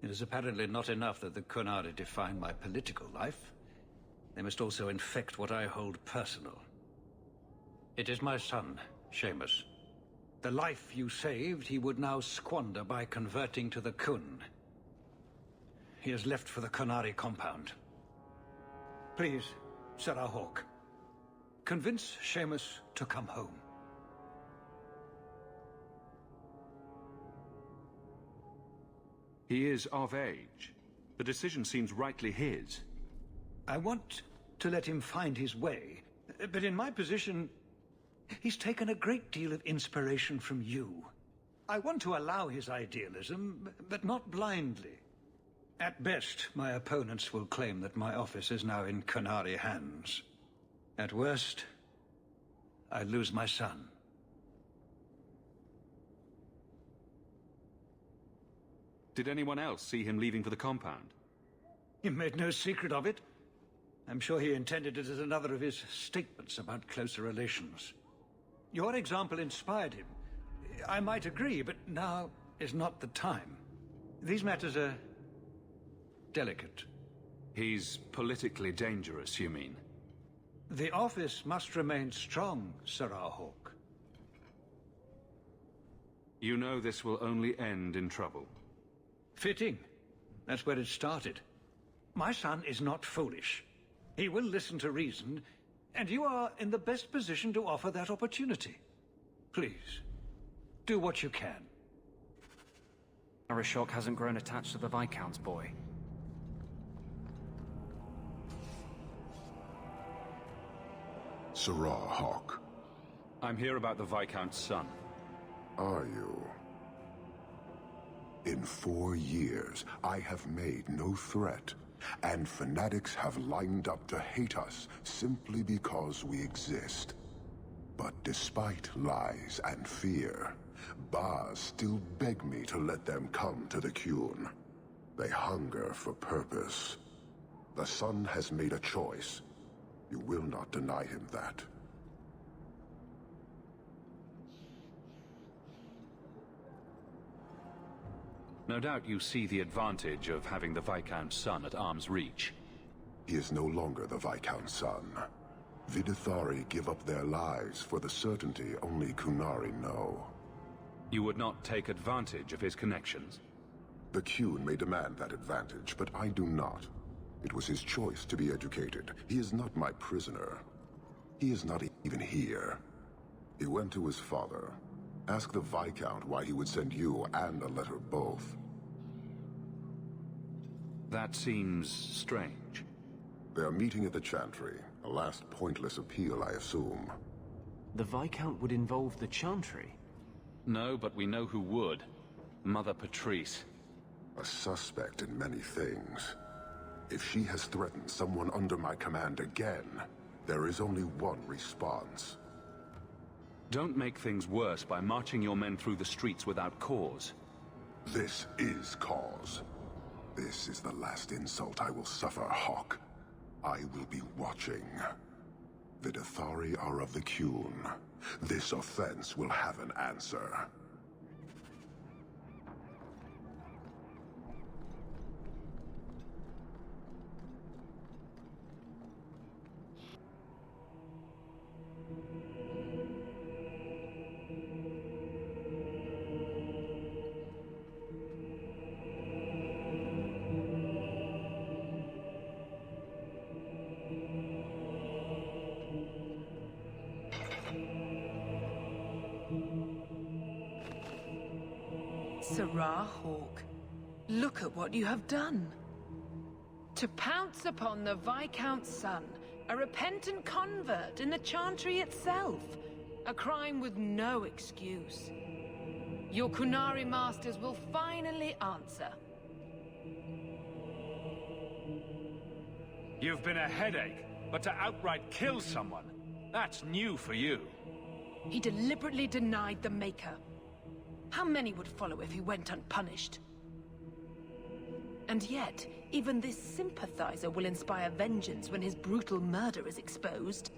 It is apparently not enough that the Qunari define my political life. They must also infect what I hold personal. It is my son, Seamus. The life you saved, he would now squander by converting to the Khun. He has left for the Qunari compound. Please, Serah Hawke, convince Seamus to come home. He is of age. The decision seems rightly his. I want to let him find his way, but in my position, he's taken a great deal of inspiration from you. I want to allow his idealism, but not blindly. At best, my opponents will claim that my office is now in Qunari hands. At worst, I lose my son. Did anyone else see him leaving for the compound? He made no secret of it. I'm sure he intended it as another of his statements about closer relations. Your example inspired him. I might agree, but now is not the time. These matters are delicate. He's politically dangerous, you mean? The office must remain strong, Serah Hawke. You know this will only end in trouble. Fitting. That's where it started. My son is not foolish. He will listen to reason, and you are in the best position to offer that opportunity. Please, do what you can. Arishok hasn't grown attached to the Viscount's boy. Serah Hawke. I'm here about the Viscount's son. Are you? In 4 years, I have made no threat, and fanatics have lined up to hate us simply because we exist. But despite lies and fear, Baz still beg me to let them come to the Qun. They hunger for purpose. The son has made a choice. You will not deny him that. No doubt you see the advantage of having the Viscount's son at arm's reach. He is no longer the Viscount's son. Vidithari give up their lives for the certainty only Qunari know. You would not take advantage of his connections? The Qun may demand that advantage, but I do not. It was his choice to be educated. He is not my prisoner. He is not even here. He went to his father. Ask the Viscount why he would send you and a letter both. That seems strange. They are meeting at the Chantry. A last pointless appeal, I assume. The Viscount would involve the Chantry? No, but we know who would. Mother Patrice. A suspect in many things. If she has threatened someone under my command again, there is only one response. Don't make things worse by marching your men through the streets without cause. This is cause. This is the last insult I will suffer, Hawke. I will be watching. Vidithari are of the Qun. This offense will have an answer. Serah Hawke, look at what you have done. To pounce upon the Viscount's son, a repentant convert in the Chantry itself, a crime with no excuse. Your Qunari masters will finally answer. You've been a headache, but to outright kill someone, that's new for you. He deliberately denied the Maker. How many would follow if he went unpunished? And yet, even this sympathizer will inspire vengeance when his brutal murder is exposed.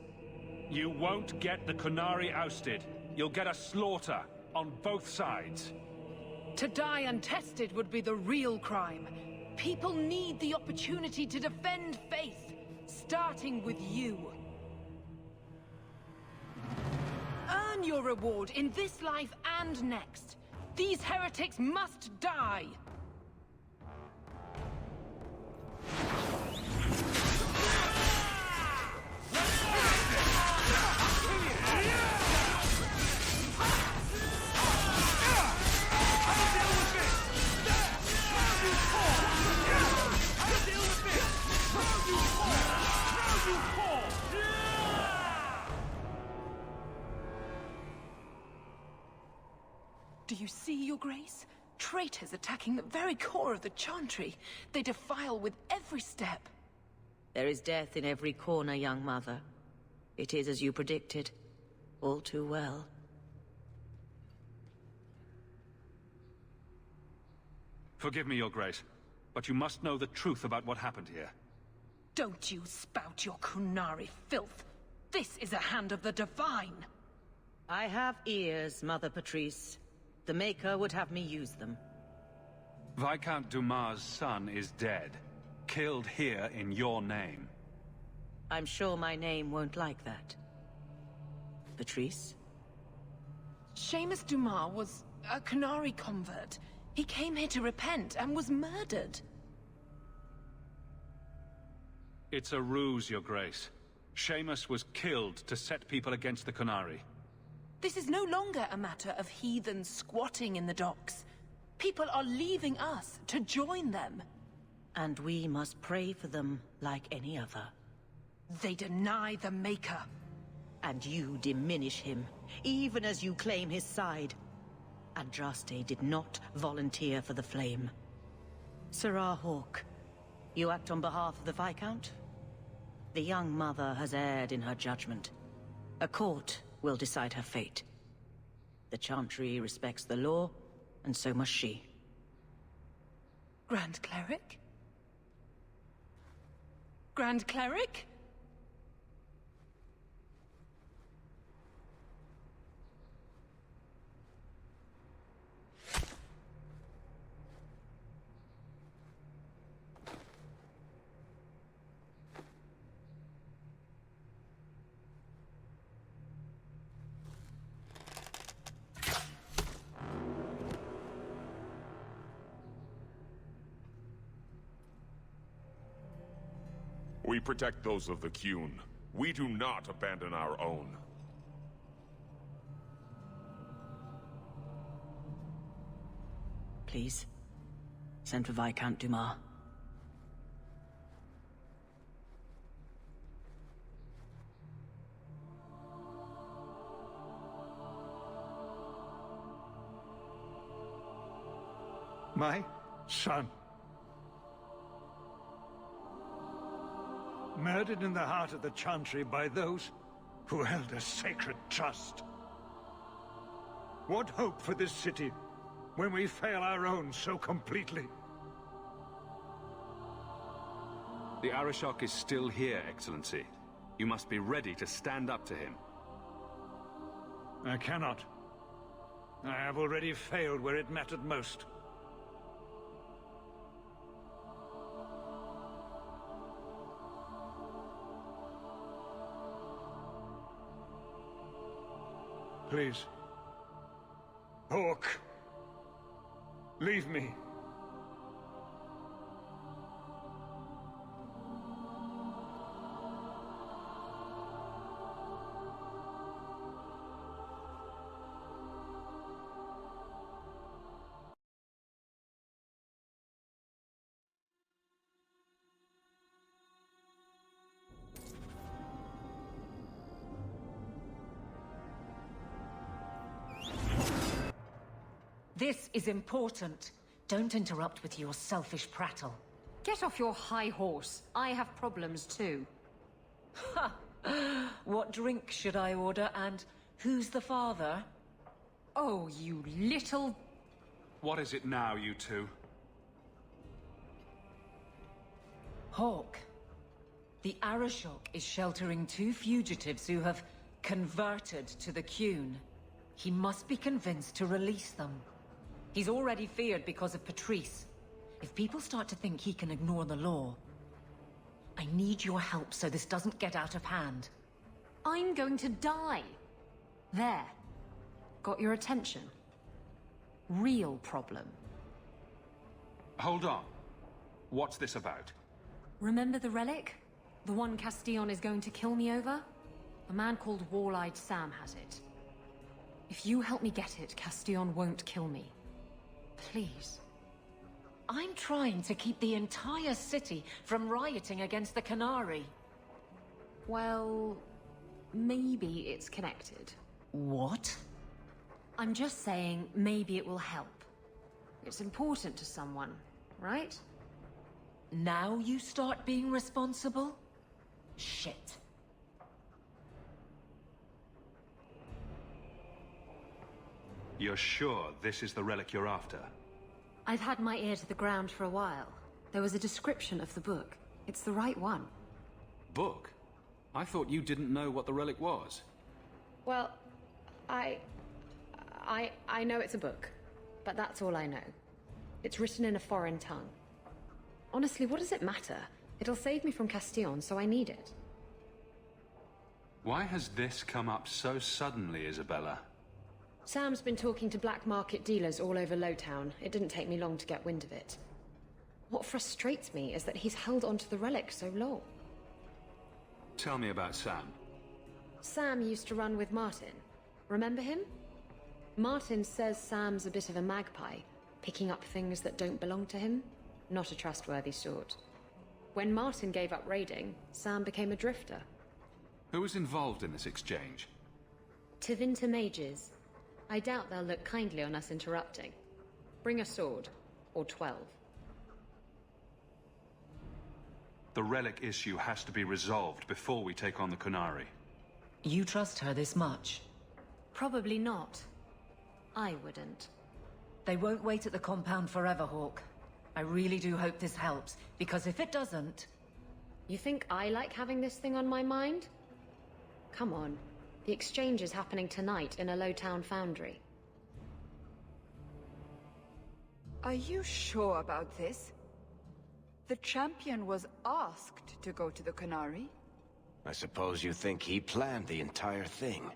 You won't get the Qunari ousted. You'll get a slaughter, on both sides. To die untested would be the real crime. People need the opportunity to defend faith, starting with you. Earn your reward in this life and next. These heretics must die! Do you see, Your Grace? Traitors attacking the very core of the Chantry. They defile with every step. There is death in every corner, young mother. It is as you predicted. All too well. Forgive me, Your Grace, but you must know the truth about what happened here. Don't you spout your Qunari filth. This is a hand of the Divine. I have ears, Mother Patrice. The Maker would have me use them. Viscount Dumas' son is dead. Killed here in your name. I'm sure my name won't like that. Patrice? Seamus Dumas was a Qunari convert. He came here to repent and was murdered. It's a ruse, Your Grace. Seamus was killed to set people against the Qunari. This is no longer a matter of heathens squatting in the docks. People are leaving us to join them. And we must pray for them like any other. They deny the Maker. And you diminish him, even as you claim his side. Andraste did not volunteer for the Flame. Sirrah Hawke, you act on behalf of the Viscount? The young mother has erred in her judgment. A court will decide her fate. The Chantry respects the law, and so must she. Grand Cleric? Grand Cleric? We protect those of the Qun. We do not abandon our own. Please, send for Viscount Dumas. My son. Murdered in the heart of the Chantry by those who held a sacred trust. What hope for this city when we fail our own so completely? The Arishok is still here, Excellency. You must be ready to stand up to him. I cannot. I have already failed where it mattered most. Please. Hawke. Leave me. This is important. Don't interrupt with your selfish prattle. Get off your high horse. I have problems too. Ha! What drink should I order, and who's the father? Oh, you little... What is it now, you two? Hawke. The Arishok is sheltering 2 fugitives who have converted to the Qun. He must be convinced to release them. He's already feared because of Patrice. If people start to think he can ignore the law, I need your help so this doesn't get out of hand. I'm going to die. There. Got your attention? Real problem. Hold on. What's this about? Remember the relic? The one Castillon is going to kill me over? A man called Wall-Eyed Sam has it. If you help me get it, Castillon won't kill me. Please. I'm trying to keep the entire city from rioting against the Qunari. Well, maybe it's connected. What? I'm just saying maybe it will help. It's important to someone, right? Now you start being responsible? Shit. You're sure this is the relic you're after? I've had my ear to the ground for a while. There was a description of the book. It's the right one. Book? I thought you didn't know what the relic was. Well, I know it's a book, but that's all I know. It's written in a foreign tongue. Honestly, what does it matter? It'll save me from Castillon, so I need it. Why has this come up so suddenly, Isabella? Sam's been talking to black market dealers all over Lowtown. It didn't take me long to get wind of it. What frustrates me is that he's held onto the relic so long. Tell me about Sam. Sam used to run with Martin. Remember him? Martin says Sam's a bit of a magpie, picking up things that don't belong to him. Not a trustworthy sort. When Martin gave up raiding, Sam became a drifter. Who was involved in this exchange? Tevinter mages. I doubt they'll look kindly on us interrupting. Bring a sword. Or 12. The relic issue has to be resolved before we take on the Qunari. You trust her this much? Probably not. I wouldn't. They won't wait at the compound forever, Hawk. I really do hope this helps, because if it doesn't... You think I like having this thing on my mind? Come on. The exchange is happening tonight in a Lowtown foundry. Are you sure about this? The champion was asked to go to the Qunari. I suppose you think he planned the entire thing.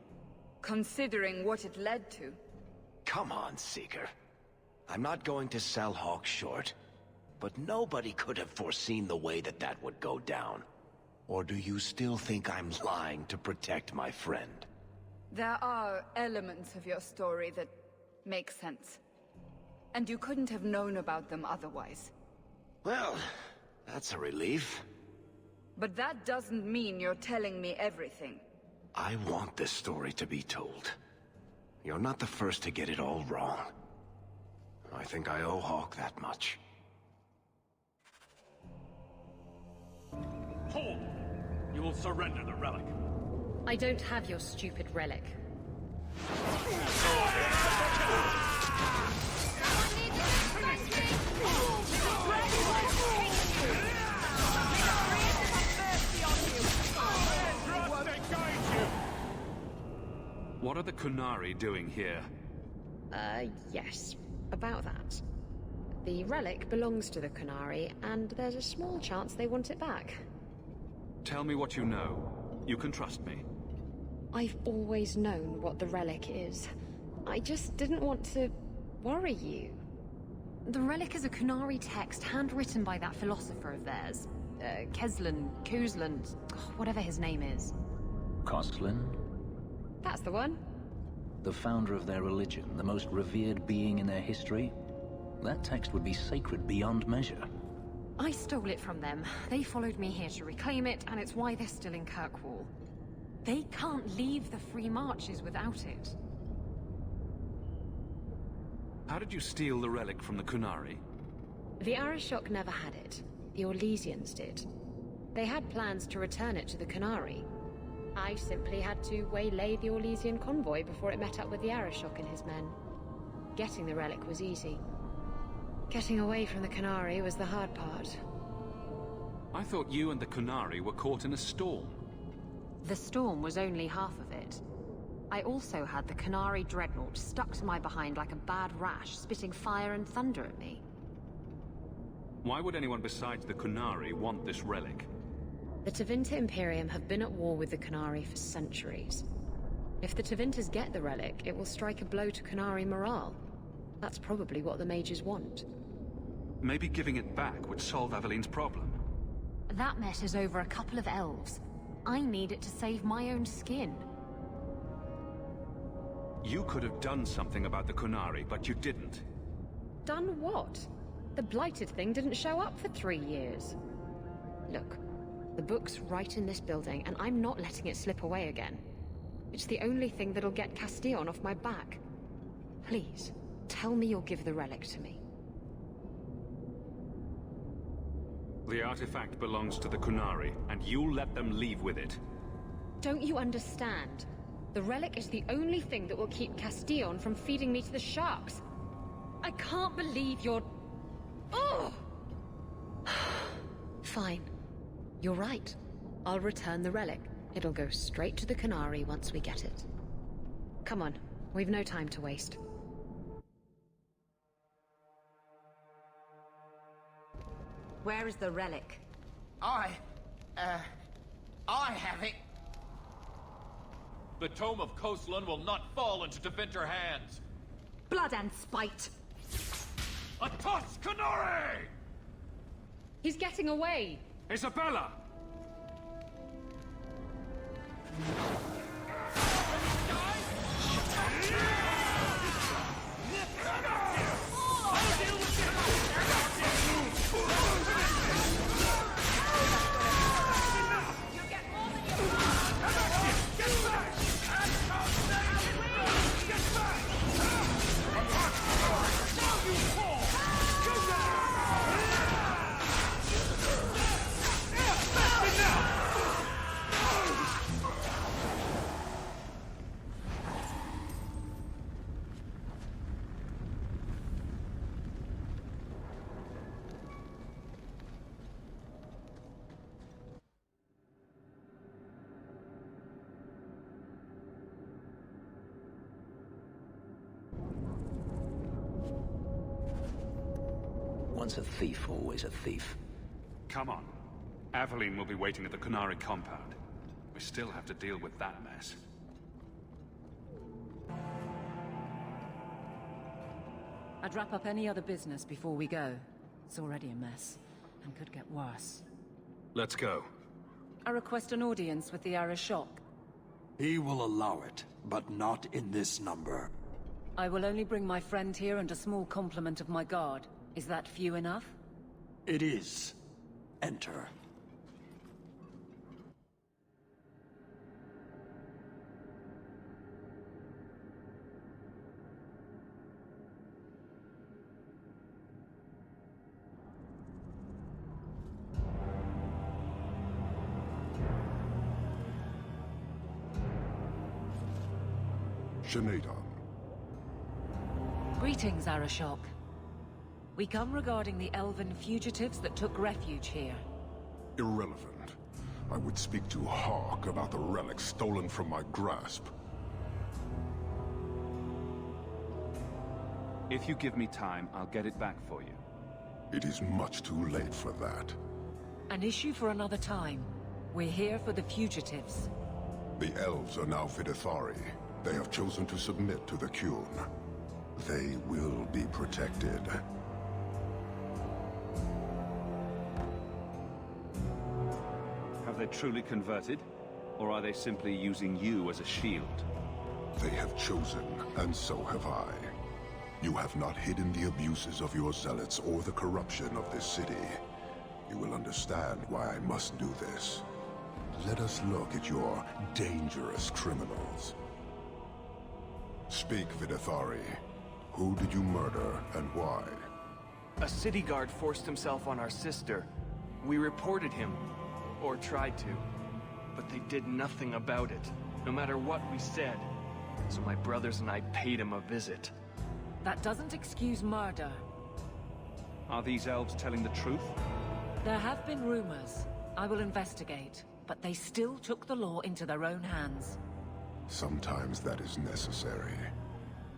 Considering what it led to. Come on, Seeker. I'm not going to sell Hawk short, but nobody could have foreseen the way that would go down. Or do you still think I'm lying to protect my friend? There are elements of your story that make sense. And you couldn't have known about them otherwise. Well, that's a relief. But that doesn't mean you're telling me everything. I want this story to be told. You're not the first to get it all wrong. I think I owe Hawk that much. Hold! You will surrender the relic. I don't have your stupid relic. What are the Qunari doing here? Yes. About that. The relic belongs to the Qunari, and there's a small chance they want it back. Tell me what you know. You can trust me. I've always known what the relic is. I just didn't want to worry you. The relic is a Qunari text handwritten by that philosopher of theirs. Kuzlan, whatever his name is. Kuzlan? That's the one. The founder of their religion, the most revered being in their history? That text would be sacred beyond measure. I stole it from them. They followed me here to reclaim it, and it's why they're still in Kirkwall. They can't leave the Free Marches without it. How did you steal the relic from the Qunari? The Arishok never had it. The Orlesians did. They had plans to return it to the Qunari. I simply had to waylay the Orlesian convoy before it met up with the Arishok and his men. Getting the relic was easy. Getting away from the Qunari was the hard part. I thought you and the Qunari were caught in a storm. The storm was only half of it. I also had the Qunari dreadnought stuck to my behind like a bad rash, spitting fire and thunder at me. Why would anyone besides the Qunari want this relic? The Tevinter Imperium have been at war with the Qunari for centuries. If the Tevinters get the relic, it will strike a blow to Qunari morale. That's probably what the mages want. Maybe giving it back would solve Aveline's problem. That matters over a couple of elves. I need it to save my own skin. You could have done something about the Qunari, but you didn't. Done what? The blighted thing didn't show up for 3 years. Look, the book's right in this building, and I'm not letting it slip away again. It's the only thing that'll get Castillon off my back. Please, tell me you'll give the relic to me. The artifact belongs to the Qunari, and you'll let them leave with it. Don't you understand? The relic is the only thing that will keep Castillon from feeding me to the sharks. I can't believe you're... Oh! Fine. You're right. I'll return the relic. It'll go straight to the Qunari once we get it. Come on, we've no time to waste. Where is the relic? I have it. The Tome of Khoslan will not fall into Tevinter hands. Blood and spite. Atos Qunari! He's getting away! Isabella! Once a thief, always a thief. Come on. Aveline will be waiting at the Qunari compound. We still have to deal with that mess. I'd wrap up any other business before we go. It's already a mess, and could get worse. Let's go. I request an audience with the Arishok. He will allow it, but not in this number. I will only bring my friend here and a small complement of my guard. Is that few enough? It is. Enter. Shanada. Greetings, Arishok. We come regarding the elven fugitives that took refuge here. Irrelevant. I would speak to Hawk about the relic stolen from my grasp. If you give me time, I'll get it back for you. It is much too late for that. An issue for another time. We're here for the fugitives. The elves are now Vidithari. They have chosen to submit to the Qun. They will be protected. Have they truly converted? Or are they simply using you as a shield? They have chosen, and so have I. You have not hidden the abuses of your zealots or the corruption of this city. You will understand why I must do this. Let us look at your dangerous criminals. Speak, Vidithari. Who did you murder, and why? A city guard forced himself on our sister. We reported him. Or tried to. But they did nothing about it, no matter what we said. So my brothers and I paid him a visit. That doesn't excuse murder. Are these elves telling the truth? There have been rumors. I will investigate, but they still took the law into their own hands. Sometimes that is necessary.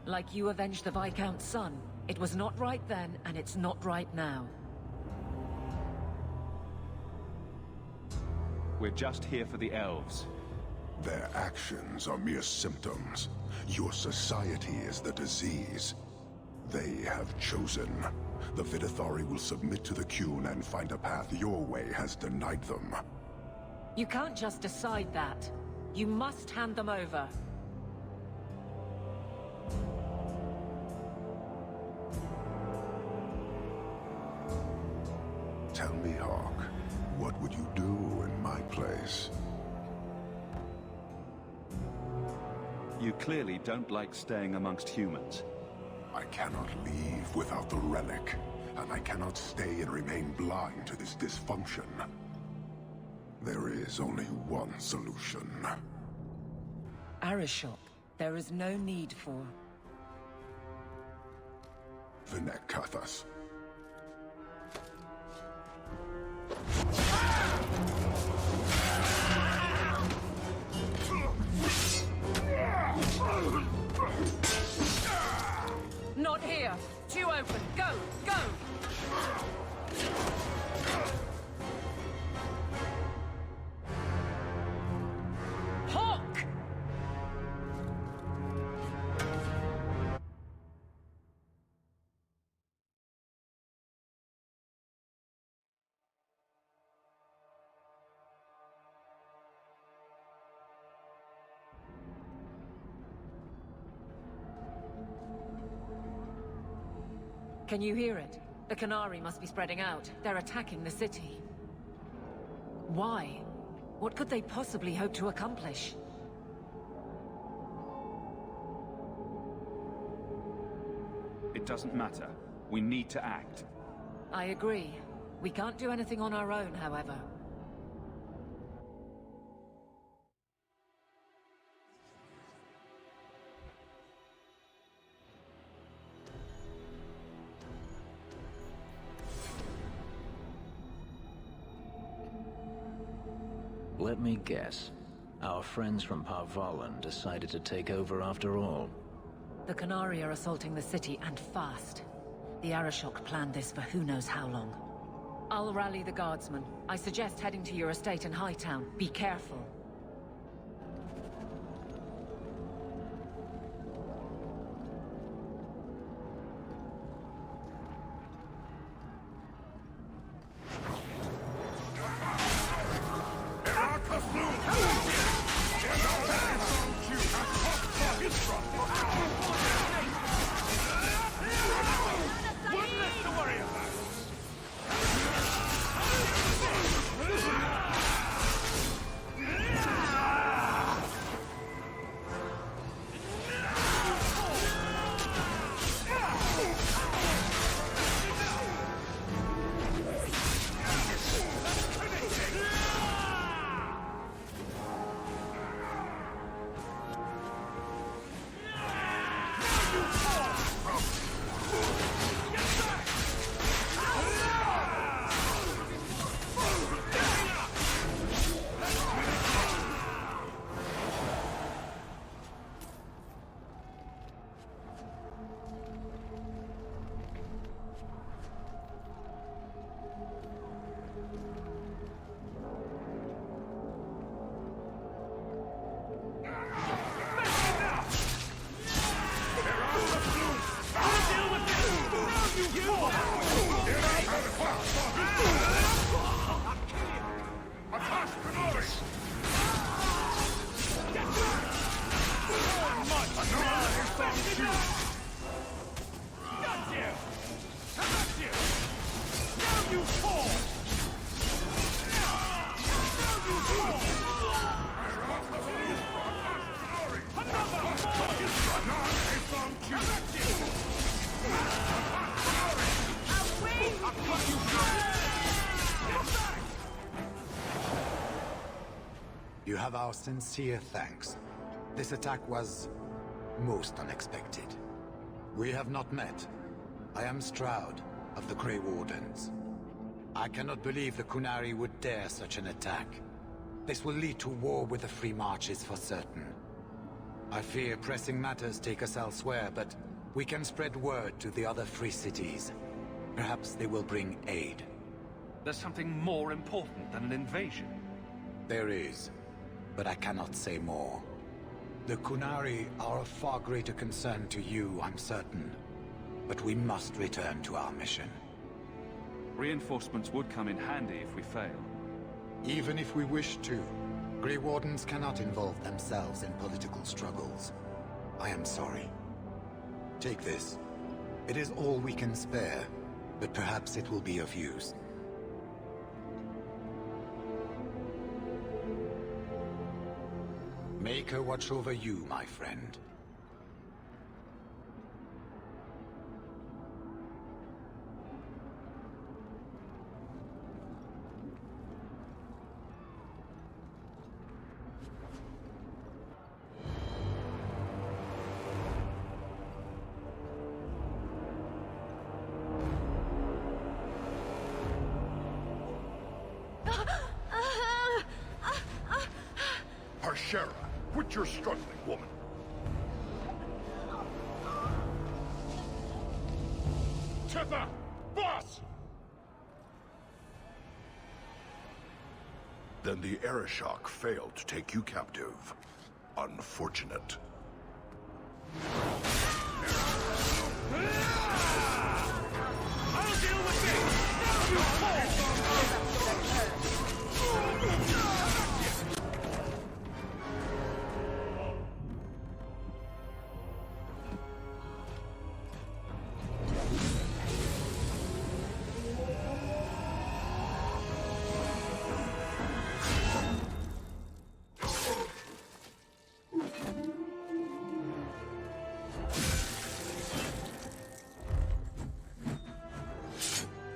Like you avenged the Viscount's son. It was not right then, and it's not right now. We're just here for the elves. Their actions are mere symptoms. Your society is the disease. They have chosen. The Vidithari will submit to the Qun and find a path your way has denied them. You can't just decide that. You must hand them over. Tell me, Hawk, what would you do in my place? You clearly don't like staying amongst humans. I cannot leave without the relic, and I cannot stay and remain blind to this dysfunction. There is only one solution. Arishok, there is no need for... Vinek Kathas. Not here! Too open! Go! Go! Hawk! Can you hear it? The Qunari must be spreading out. They're attacking the city. Why? What could they possibly hope to accomplish? It doesn't matter. We need to act. I agree. We can't do anything on our own, however. Let me guess. Our friends from Parvalan decided to take over after all. The Qunari are assaulting the city, and fast. The Arishok planned this for who knows how long. I'll rally the guardsmen. I suggest heading to your estate in Hightown. Be careful. You have our sincere thanks. This attack was most unexpected. We have not met. I am Stroud of the Grey Wardens. I cannot believe the Qunari would dare such an attack. This will lead to war with the Free Marches for certain. I fear pressing matters take us elsewhere, but we can spread word to the other free cities. Perhaps they will bring aid. There's something more important than an invasion. There is, but I cannot say more. The Qunari are of far greater concern to you, I'm certain. But we must return to our mission. Reinforcements would come in handy if we fail. Even if we wish to, Grey Wardens cannot involve themselves in political struggles. I am sorry. Take this. It is all we can spare, but perhaps it will be of use. Make her watch over you, my friend. Harshera, quit your struggling, woman. Tether! Boss! Then the Arishok failed to take you captive. Unfortunate. I'll deal with this! You fall!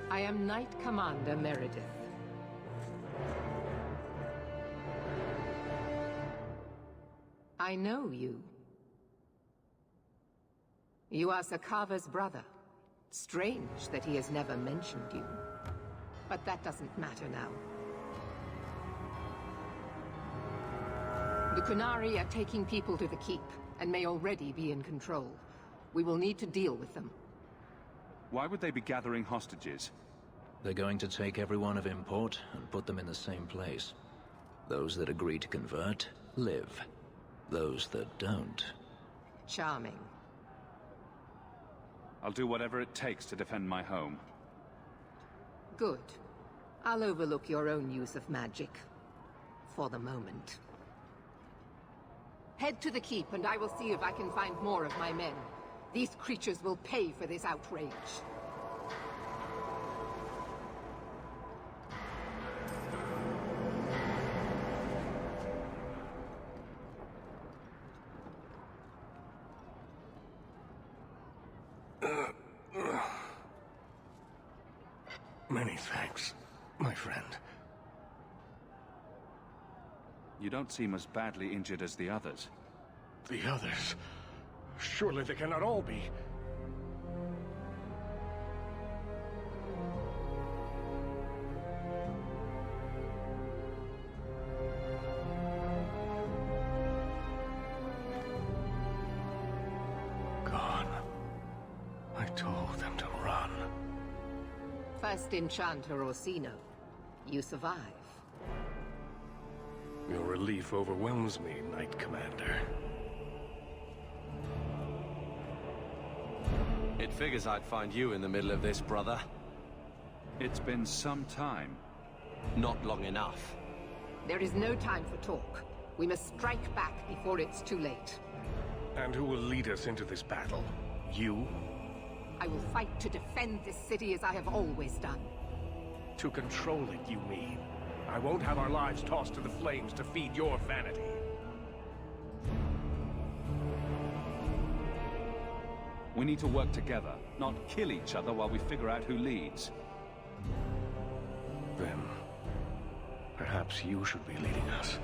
I am Knight Commander Meredith. I know you. You are Sakava's brother. Strange that he has never mentioned you. But that doesn't matter now. The Qunari are taking people to the Keep, and may already be in control. We will need to deal with them. Why would they be gathering hostages? They're going to take everyone of import and put them in the same place. Those that agree to convert, live. Those that don't... Charming. I'll do whatever it takes to defend my home. Good. I'll overlook your own use of magic. For the moment. Head to the Keep and I will see if I can find more of my men. These creatures will pay for this outrage. Many thanks, my friend. You don't seem as badly injured as the others. The others? Surely they cannot all be. Gone. I told them to run. First Enchanter Orsino. You survive. Your relief overwhelms me, Knight Commander. It figures I'd find you in the middle of this, brother. It's been some time. Not long enough. There is no time for talk. We must strike back before it's too late. And who will lead us into this battle? You? I will fight to defend this city as I have always done. To control it, you mean? I won't have our lives tossed to the flames to feed your vanity. We need to work together, not kill each other while we figure out who leads. Then, perhaps you should be leading us.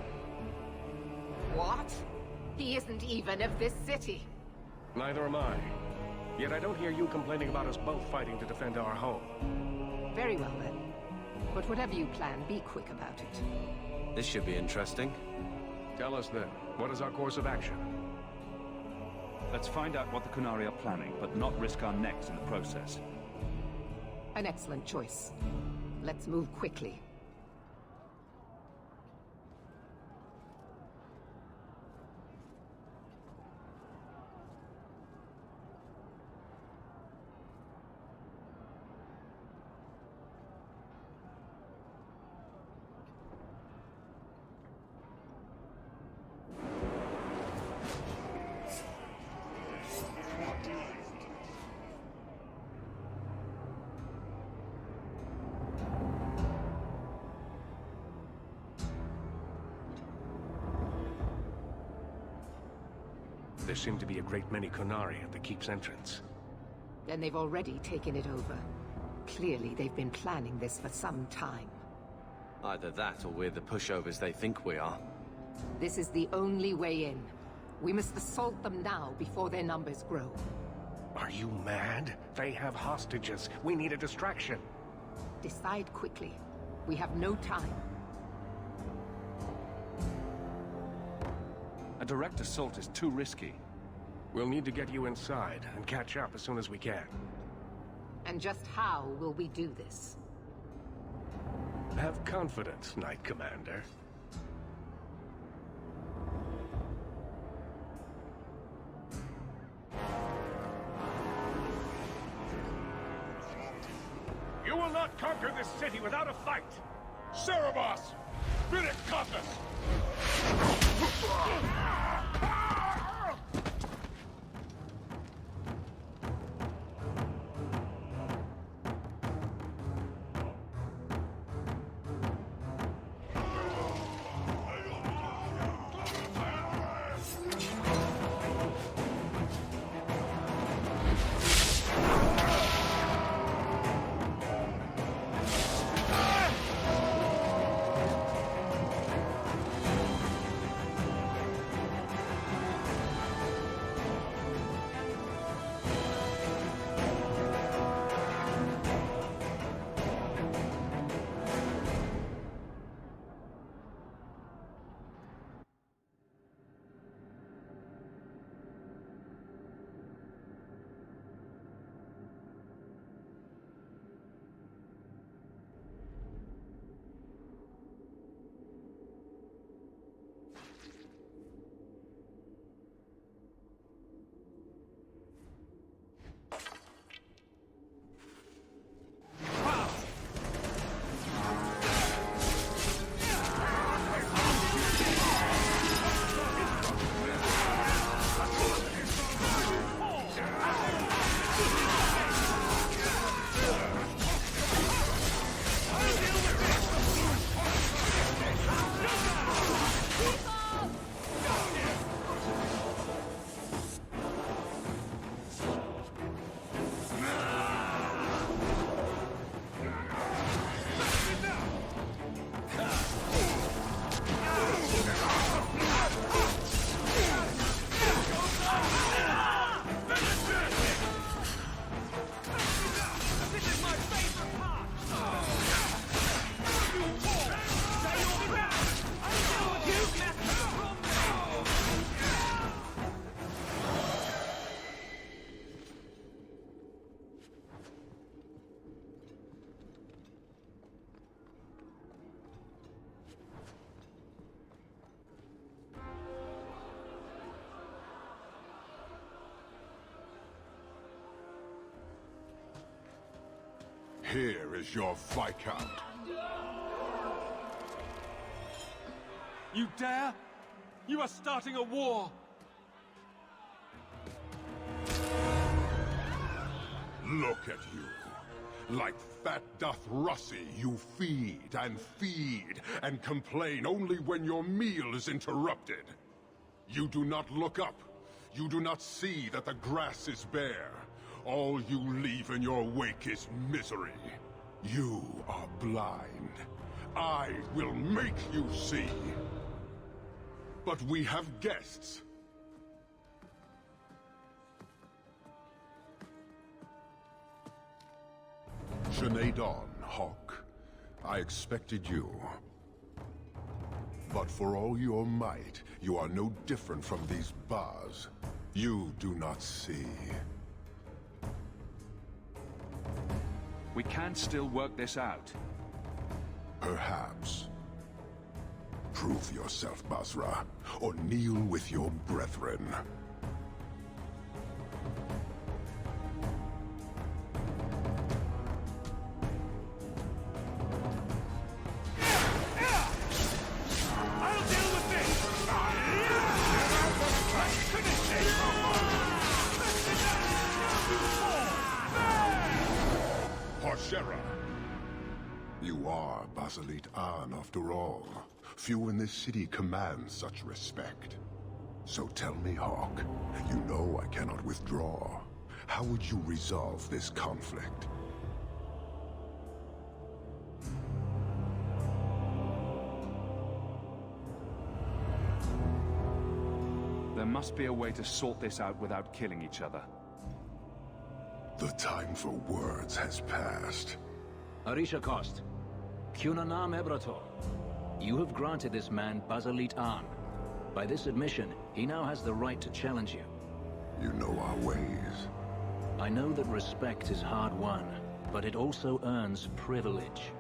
What? He isn't even of this city. Neither am I. Yet I don't hear you complaining about us both fighting to defend our home. Very well then. But whatever you plan, be quick about it. This should be interesting. Tell us then, what is our course of action? Let's find out what the Qunari are planning, but not risk our necks in the process. An excellent choice. Let's move quickly. There seem to be a great many Qunari at the keep's entrance. Then they've already taken it over. Clearly, they've been planning this for some time. Either that, or we're the pushovers they think we are. This is the only way in. We must assault them now before their numbers grow. Are you mad? They have hostages. We need a distraction. Decide quickly. We have no time. A direct assault is too risky. We'll need to get you inside and catch up as soon as we can. And just how will we do this? Have confidence, Knight Commander. You will not conquer this city without a fight! Cerebos! Spirit Compass! Here is your Viscount. You dare? You are starting a war! Look at you. Like fat Dothrossi, you feed and complain only when your meal is interrupted. You do not look up. You do not see that the grass is bare. All you leave in your wake is misery. You are blind. I will make you see. But we have guests. Sinead Dawn, Hawk. I expected you. But for all your might, you are no different from these bars. You do not see. We can still work this out. Perhaps. Prove yourself, Basra, or kneel with your brethren. You are Basalit An, after all. Few in this city command such respect. So tell me, Hawk, you know I cannot withdraw. How would you resolve this conflict? There must be a way to sort this out without killing each other. The time for words has passed. Arisha Kost, Cunanam Ebrator. You have granted this man Basalit An. By this admission, he now has the right to challenge you. You know our ways. I know that respect is hard won, but it also earns privilege.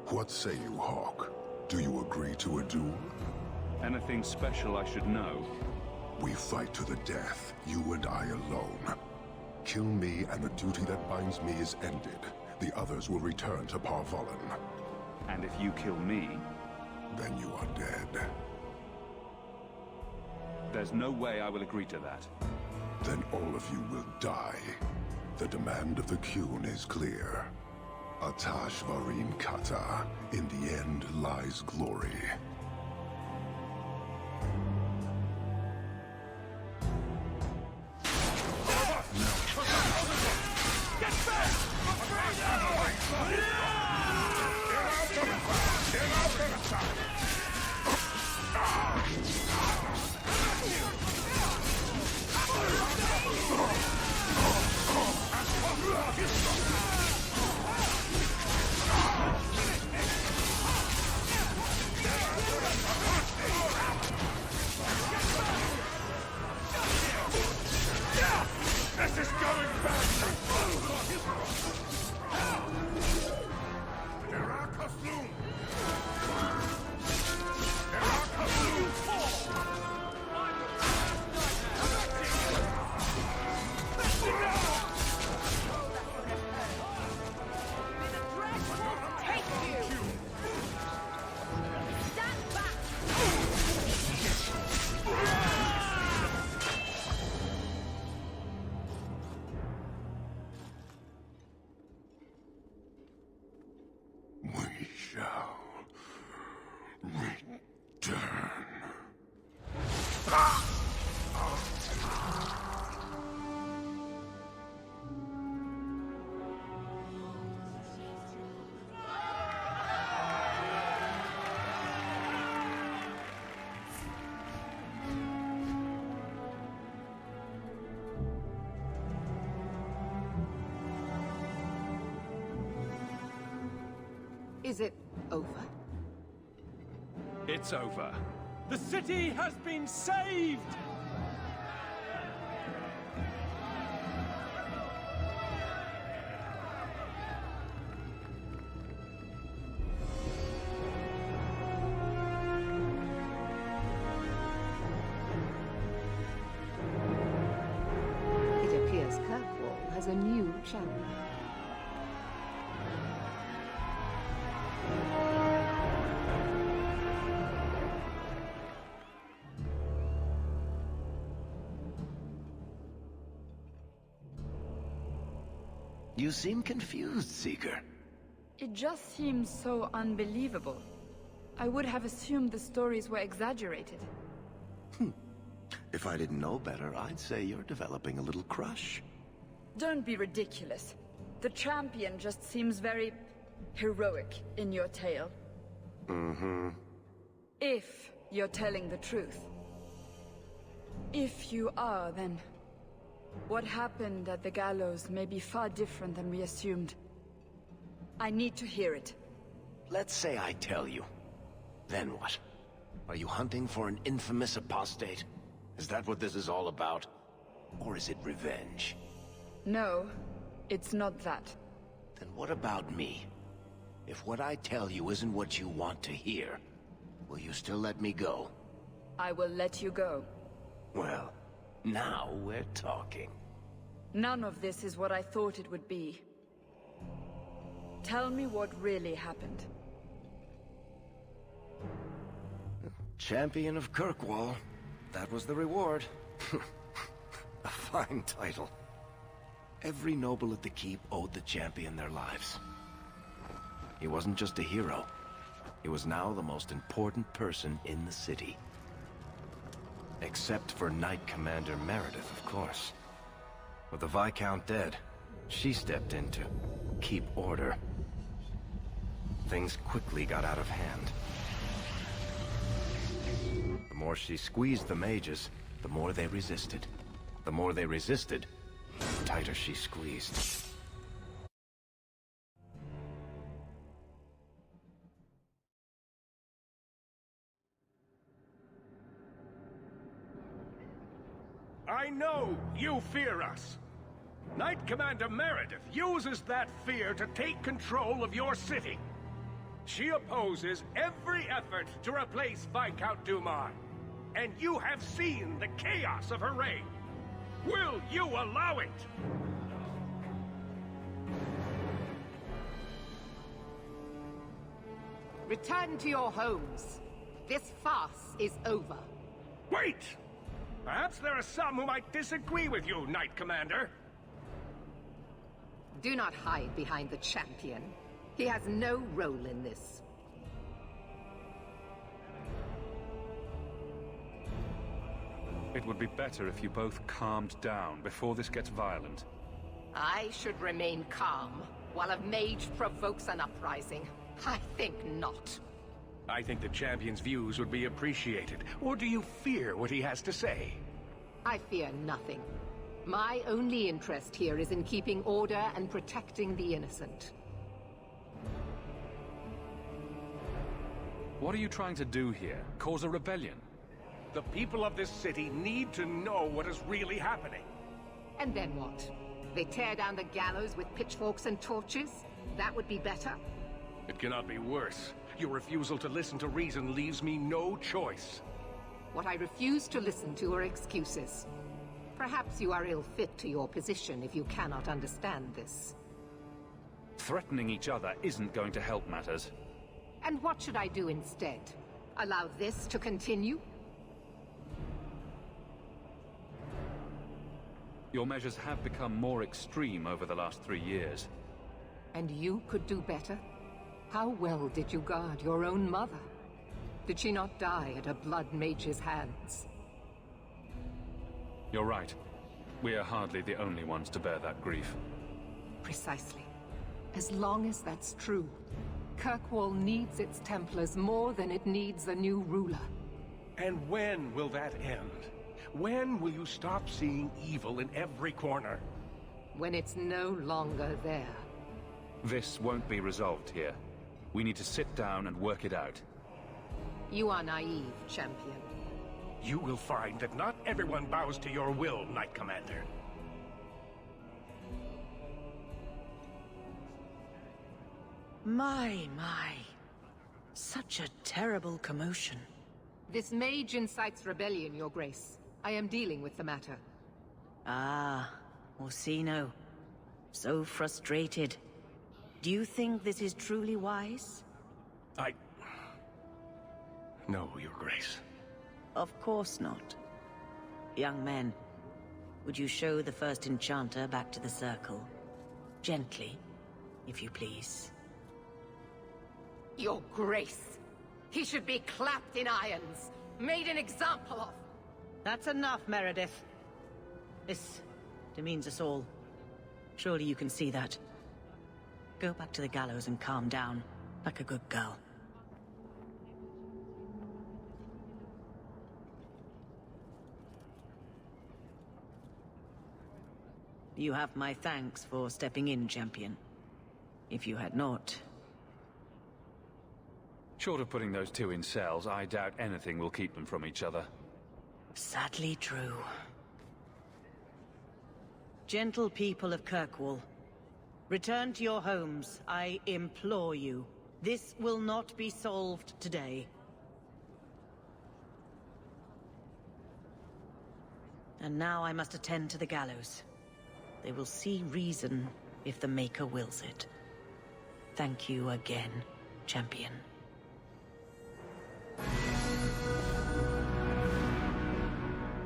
What say you, Hawk? Do you agree to a duel? Anything special I should know? We fight to the death, you and I alone. Kill me and the duty that binds me is ended. The others will return to Parvolan. And if you kill me... then you are dead. There's no way I will agree to that. Then all of you will die. The demand of the Qun is clear. Atash Varin Kata. In the end lies glory. This is going badly! We shall return. Is it over? It's over. The city has been saved! It appears Kirkwall has a new channel. You seem confused, Seeker. It just seems so unbelievable. I would have assumed the stories were exaggerated. If I didn't know better, I'd say you're developing a little crush. Don't be ridiculous. The champion just seems very heroic in your tale. Mm-hmm. If you're telling the truth. If you are, then what happened at the gallows may be far different than we assumed. I need to hear it. Let's say I tell you. Then what? Are you hunting for an infamous apostate? Is that what this is all about? Or is it revenge? No, it's not that. Then what about me? If what I tell you isn't what you want to hear, will you still let me go? I will let you go. Well, now we're talking. None of this is what I thought it would be. Tell me what really happened. Champion of Kirkwall. That was the reward. A fine title. Every noble at the keep owed the champion their lives. He wasn't just a hero. He was now the most important person in the city. Except for Knight Commander Meredith, of course. With the Viscount dead, she stepped in to keep order. Things quickly got out of hand. The more she squeezed the mages, the more they resisted. The more they resisted, the tighter she squeezed. I know you fear us. Knight Commander Meredith uses that fear to take control of your city. She opposes every effort to replace Viscount Dumas. And you have seen the chaos of her reign. Will you allow it? Return to your homes. This farce is over. Wait! Perhaps there are some who might disagree with you, Knight Commander. Do not hide behind the champion. He has no role in this. It would be better if you both calmed down before this gets violent. I should remain calm while a mage provokes an uprising. I think not. I think the champion's views would be appreciated. Or do you fear what he has to say? I fear nothing. My only interest here is in keeping order and protecting the innocent. What are you trying to do here? Cause a rebellion? The people of this city need to know what is really happening. And then what? They tear down the gallows with pitchforks and torches? That would be better? It cannot be worse. Your refusal to listen to reason leaves me no choice. What I refuse to listen to are excuses. Perhaps you are ill-fit to your position if you cannot understand this. Threatening each other isn't going to help matters. And what should I do instead? Allow this to continue? Your measures have become more extreme over the last 3 years. And you could do better? How well did you guard your own mother? Did she not die at a blood mage's hands? You're right. We are hardly the only ones to bear that grief. Precisely. As long as that's true, Kirkwall needs its Templars more than it needs a new ruler. And when will that end? When will you stop seeing evil in every corner? When it's no longer there. This won't be resolved here. We need to sit down and work it out. You are naive, champion. You will find that not everyone bows to your will, Knight Commander. My. Such a terrible commotion. This mage incites rebellion, Your Grace. I am dealing with the matter. Ah, Orsino. So frustrated. Do you think this is truly wise? No, Your Grace. Of course not. Young men, would you show the first enchanter back to the circle? Gently, if you please. Your Grace! He should be clapped in irons, made an example of! That's enough, Meredith. This demeans us all. Surely you can see that. Go back to the gallows and calm down, like a good girl. You have my thanks for stepping in, champion. If you had not... Short of putting those two in cells, I doubt anything will keep them from each other. Sadly true. Gentle people of Kirkwall, return to your homes, I implore you. This will not be solved today. And now I must attend to the gallows. They will see reason if the Maker wills it. Thank you again, champion.